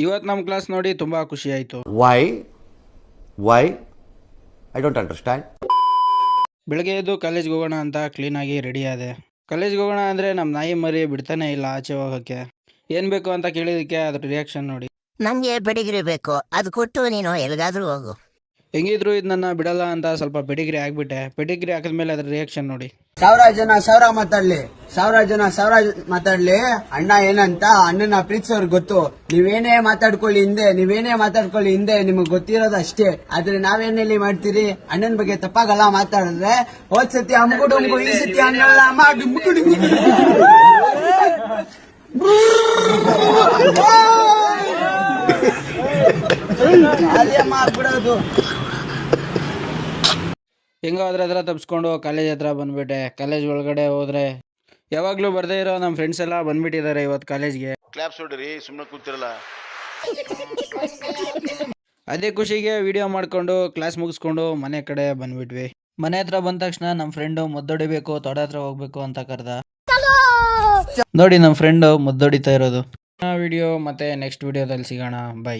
ಇವತ್ತು ನಮ್ಮ ಕ್ಲಾಸ್ ನೋಡಿ ತುಂಬ ಖುಷಿ ಆಯಿತು. Why I don't understand. ಬೆಳಗ್ಗೆ ಎದ್ದು ಕಾಲೇಜ್ಗೆ ಹೋಗೋಣ ಅಂತ ಕ್ಲೀನಾಗಿ ರೆಡಿ ಆದೆ. ಕಾಲೇಜ್ಗೆ ಹೋಗೋಣ ಅಂದರೆ ನಮ್ಮ ನಾಯಿ ಮರಿ ಬಿಡ್ತಾನೆ ಇಲ್ಲ ಆಚೆ ಹೋಗೋಕ್ಕೆ. ಏನು ಬೇಕು ಅಂತ ಕೇಳಿದ್ದಕ್ಕೆ ಅದ್ರ ರಿಯಾಕ್ಷನ್ ನೋಡಿ. ನನಗೆ ಬೆಡಿಗ್ರಿ ಬೇಕು, ಅದು ಕೊಟ್ಟು ನೀನು ಎಲ್ಲಿಗಾದ್ರೂ ಹೋಗು. ಹೆಂಗಿದ್ರು ಇದು ನನ್ನ ಬಿಡಲ್ಲ ಅಂತ ಸ್ವಲ್ಪ ಪೆಡಿಗ್ರಿ ಆಗಿಬಿಟ್ಟೆ. ಪೆಡಿಗ್ರಿ ಹಾಕಿದ್ಮೇಲೆ ಅದ್ರ ರಿಯಾಕ್ಷನ್ ನೋಡಿ. ಸಾವಿರ ಜನ ಮಾತಾಡ್ಲಿ ಅಣ್ಣ ಏನಂತ ಅಣ್ಣನ ಪ್ರೀತಿಸೋರ್ಗೆ ಗೊತ್ತು. ನೀವೇನೇ ಮಾತಾಡ್ಕೊಳ್ಳಿ ಹಿಂದೆ ನಿಮಗ್ ಗೊತ್ತಿರೋದು ಅಷ್ಟೇ. ಆದ್ರೆ ನಾವೇನಲ್ಲಿ ಮಾಡ್ತೀರಿ, ಅಣ್ಣನ ಬಗ್ಗೆ ತಪ್ಪಾಗಲ್ಲ ಮಾತಾಡಿದ್ರೆ ಹೋದ್ ಸತಿ ಅಮ್ಗುಡುಂಗು ಈ ಸತಿ ಅನ್ನಲ್ಲ ಮಾಡ್ಬಿಡೋದು. ಹೆಂಗೋ ಅದ್ರ ಹತ್ರ ತಪ್ಪಿಸ್ಕೊಂಡು ಕಾಲೇಜ್ ಹತ್ರ ಬಂದ್ಬಿಟ್ಟೆ. ಕಾಲೇಜ್ ಒಳಗಡೆ ಹೋದ್ರೆ ಯಾವಾಗಲೂ ಬರದೇ ಇರೋ ನಮ್ಮ ಫ್ರೆಂಡ್ಸ್ ಎಲ್ಲ ಬಂದ್ಬಿಟ್ಟಿದ್ದಾರೆ ಇವತ್ತು ಕಾಲೇಜ್ಗೆ. ಕ್ಲಾಪ್ಸ್ ಹೊಡ್ರಿ, ಸುಮ್ಮನೆ ಕೂತಿರಲ್ಲ. ಅದೇ ಖುಷಿಗೆ ವಿಡಿಯೋ ಮಾಡ್ಕೊಂಡು ಕ್ಲಾಸ್ ಮುಗಿಸ್ಕೊಂಡು ಮನೆ ಕಡೆ ಬಂದ್ಬಿಟ್ವಿ. ಮನೆ ಹತ್ರ ಬಂದ ತಕ್ಷಣ ನಮ್ಮ ಫ್ರೆಂಡು ಮುದ್ದೊಡಿಬೇಕು, ತೊಡ ಹತ್ರ ಹೋಗ್ಬೇಕು ಅಂತ ಕರೆದ. ನೋಡಿ ನಮ್ಮ ಫ್ರೆಂಡು ಮುದ್ದೊಡಿತಾ ಇರೋದು. ವಿಡಿಯೋ ಮತ್ತೆ ನೆಕ್ಸ್ಟ್ ವಿಡಿಯೋದಲ್ಲಿ ಸಿಗೋಣ. ಬೈ.